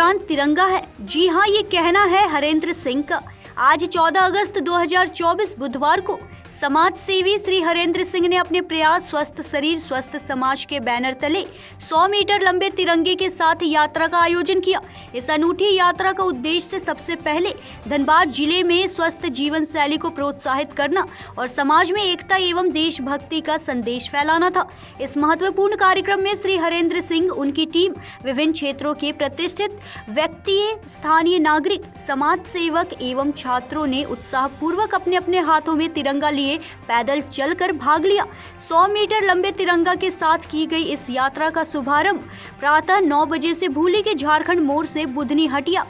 जान तिरंगा है। जी हाँ, ये कहना है हरेंद्र सिंह का। आज 14 अगस्त 2024 बुधवार को समाज सेवी श्री हरेंद्र सिंह ने अपने प्रयास स्वस्थ शरीर स्वस्थ समाज के बैनर तले 100 मीटर लंबे तिरंगे के साथ यात्रा का आयोजन किया। इस अनूठी यात्रा का उद्देश्य सबसे पहले धनबाद जिले में स्वस्थ जीवन शैली को प्रोत्साहित करना और समाज में एकता एवं देशभक्ति का संदेश फैलाना था। इस महत्वपूर्ण कार्यक्रम में श्री हरेंद्र सिंह, उनकी टीम, विभिन्न क्षेत्रों के प्रतिष्ठित व्यक्ति, स्थानीय नागरिक, समाज सेवक एवं छात्रों ने उत्साहपूर्वक अपने अपने हाथों में तिरंगा लिए पैदल चलकर भाग लिया। 100 मीटर लंबे तिरंगा के साथ की गई इस यात्रा का शुभारंभ प्रातः 9 बजे से भूली के झारखंड मोड़ से बुधनी हटिया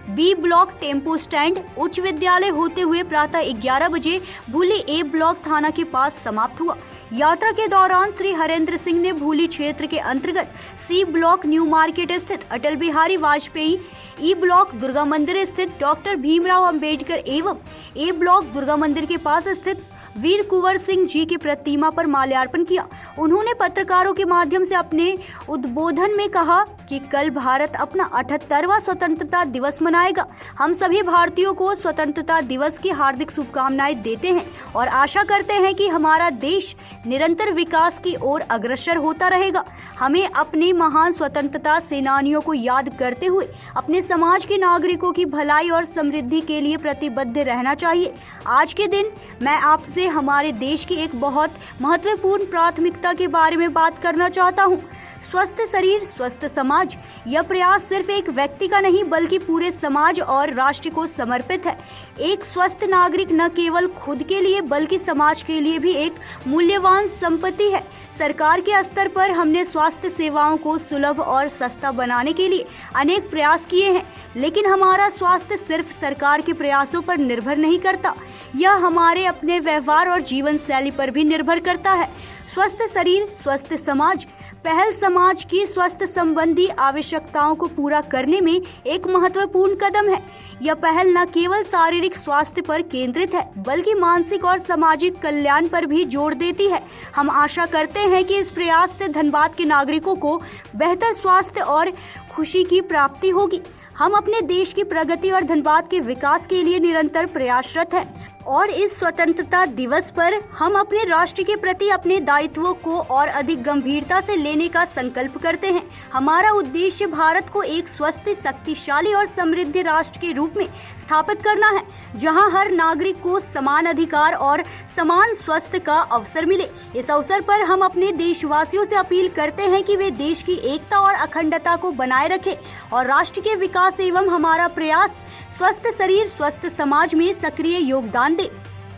बी ब्लॉक टेम्पो स्टैंड उच्च विद्यालय होते हुए प्रातः 11 बजे भूली ए ब्लॉक थाना के पास समाप्त हुआ। यात्रा के दौरान श्री हरेंद्र सिंह ने भूली क्षेत्र के अंतर्गत सी ब्लॉक न्यू मार्केट स्थित अटल बिहारी वाजपेयी, ई ब्लॉक दुर्गा मंदिर स्थित डॉक्टर भीमराव अंबेडकर एवं ए ब्लॉक दुर्गा मंदिर के पास स्थित वीर कुंवर सिंह जी की प्रतिमा पर माल्यार्पण किया। उन्होंने पत्रकारों के माध्यम से अपने उद्बोधन में कहा कि कल भारत अपना 78वां स्वतंत्रता दिवस मनाएगा। हम सभी भारतीयों को स्वतंत्रता दिवस की हार्दिक शुभकामनाएं देते हैं और आशा करते हैं कि हमारा देश निरंतर विकास की ओर अग्रसर होता रहेगा। हमें अपने महान स्वतंत्रता सेनानियों को याद करते हुए अपने समाज के नागरिकों की भलाई और समृद्धि के लिए प्रतिबद्ध रहना चाहिए। आज के दिन मैं आपसे हमारे देश की एक बहुत महत्वपूर्ण प्राथमिकता के बारे में बात करना चाहता हूँ। स्वस्थ शरीर स्वस्थ समाज। यह प्रयास सिर्फ एक व्यक्ति का नहीं बल्कि पूरे समाज और राष्ट्र को समर्पित है। एक स्वस्थ नागरिक न केवल खुद के लिए बल्कि समाज के लिए भी एक मूल्यवान संपत्ति है। सरकार के स्तर पर हमने स्वास्थ्य सेवाओं को सुलभ और सस्ता बनाने के लिए अनेक प्रयास किए हैं, लेकिन हमारा स्वास्थ्य सिर्फ सरकार के प्रयासों पर निर्भर नहीं करता, यह हमारे अपने व्यवहार और जीवन शैली पर भी निर्भर करता है। स्वस्थ शरीर स्वस्थ समाज पहल समाज की स्वास्थ्य संबंधी आवश्यकताओं को पूरा करने में एक महत्वपूर्ण कदम है। यह पहल न केवल शारीरिक स्वास्थ्य पर केंद्रित है बल्कि मानसिक और सामाजिक कल्याण पर भी जोर देती है। हम आशा करते हैं कि इस प्रयास से धनबाद के नागरिकों को बेहतर स्वास्थ्य और खुशी की प्राप्ति होगी। हम अपने देश की प्रगति और धनबाद के विकास के लिए निरंतर प्रयासरत हैं और इस स्वतंत्रता दिवस पर हम अपने राष्ट्र के प्रति अपने दायित्वों को और अधिक गंभीरता से लेने का संकल्प करते हैं। हमारा उद्देश्य भारत को एक स्वस्थ, शक्तिशाली और समृद्ध राष्ट्र के रूप में स्थापित करना है, जहां हर नागरिक को समान अधिकार और समान स्वास्थ्य का अवसर मिले। इस अवसर पर हम अपने देशवासियों से अपील करते हैं कि वे देश की एकता और अखंडता को बनाए रखें और राष्ट्र के विकास एवं हमारा प्रयास स्वस्थ शरीर स्वस्थ समाज में सक्रिय योगदान दे।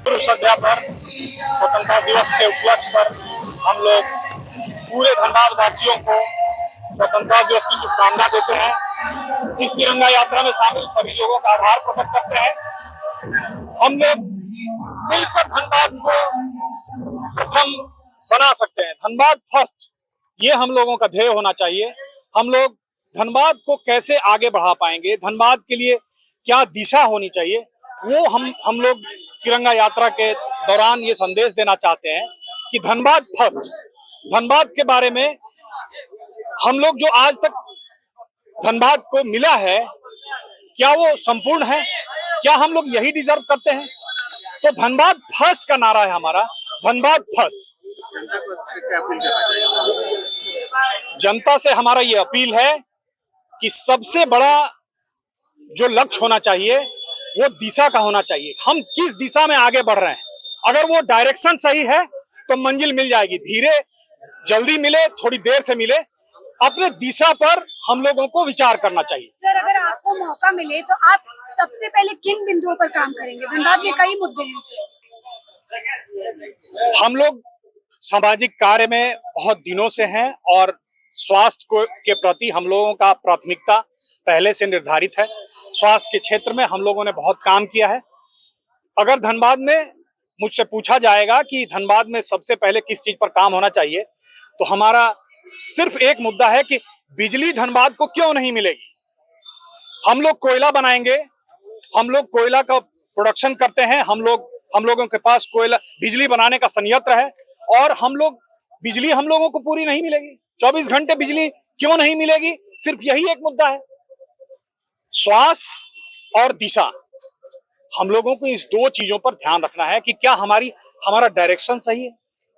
संध्या पर स्वतंत्रता दिवस के उपलक्ष्य पर हम लोग पूरे धनबाद वासियों को स्वतंत्रता दिवस की शुभकामना देते हैं। इस तिरंगा यात्रा में शामिल सभी लोगों का आभार प्रकट करते हैं। हम लोग मिलकर धनबाद को प्रथम बना सकते हैं। धनबाद फर्स्ट, ये हम लोगों का ध्येय होना चाहिए। हम लोग धनबाद को कैसे आगे बढ़ा पाएंगे, धनबाद के लिए क्या दिशा होनी चाहिए, वो हम लोग तिरंगा यात्रा के दौरान ये संदेश देना चाहते हैं कि धनबाद फर्स्ट। धनबाद के बारे में हम लोग जो आज तक धनबाद को मिला है, क्या वो संपूर्ण है? क्या हम लोग यही डिजर्व करते हैं? तो धनबाद फर्स्ट का नारा है हमारा, धनबाद फर्स्ट। जनता से हमारा ये अपील है कि सबसे बड़ा जो लक्ष्य होना चाहिए वो दिशा का होना चाहिए। हम किस दिशा में आगे बढ़ रहे हैं, अगर वो डायरेक्शन सही है तो मंजिल मिल जाएगी। धीरे जल्दी मिले, थोड़ी देर से मिले, अपने दिशा पर हम लोगों को विचार करना चाहिए। सर, अगर आपको मौका मिले तो आप सबसे पहले किन बिंदुओं पर काम करेंगे? धनबाद में कई मुद्दे हैं सर। हम लोग सामाजिक कार्य में बहुत दिनों से हैं और स्वास्थ्य को के प्रति हम लोगों का प्राथमिकता पहले से निर्धारित है। स्वास्थ्य के क्षेत्र में हम लोगों ने बहुत काम किया है। अगर धनबाद में मुझसे पूछा जाएगा कि धनबाद में सबसे पहले किस चीज पर काम होना चाहिए, तो हमारा सिर्फ एक मुद्दा है कि बिजली धनबाद को क्यों नहीं मिलेगी। हम लोग कोयला बनाएंगे, हम लोग कोयला का प्रोडक्शन करते हैं, हम लोगों के पास कोयला बिजली बनाने का संयंत्र है और बिजली हम लोगों को पूरी नहीं मिलेगी। 24 घंटे बिजली क्यों नहीं मिलेगी, सिर्फ यही एक मुद्दा है। स्वास्थ्य और दिशा, हम लोगों को इस दो चीजों पर ध्यान रखना है कि क्या हमारा डायरेक्शन सही है।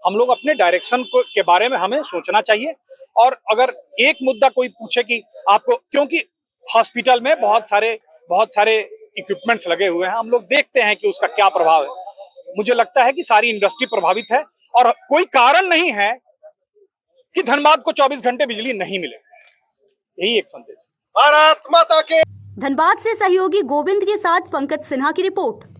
हम लोग अपने डायरेक्शन को के बारे में हमें सोचना चाहिए। और अगर एक मुद्दा कोई पूछे कि आपको, क्योंकि हॉस्पिटल में बहुत सारे इक्विपमेंट्स लगे हुए हैं, हम लोग देखते हैं कि उसका क्या प्रभाव है। मुझे लगता है कि सारी इंडस्ट्री प्रभावित है और कोई कारण नहीं है कि धनबाद को 24 घंटे बिजली नहीं मिले। यही एक संदेश है। भारत माता के। धनबाद से सहयोगी गोविंद के साथ पंकज सिन्हा की रिपोर्ट।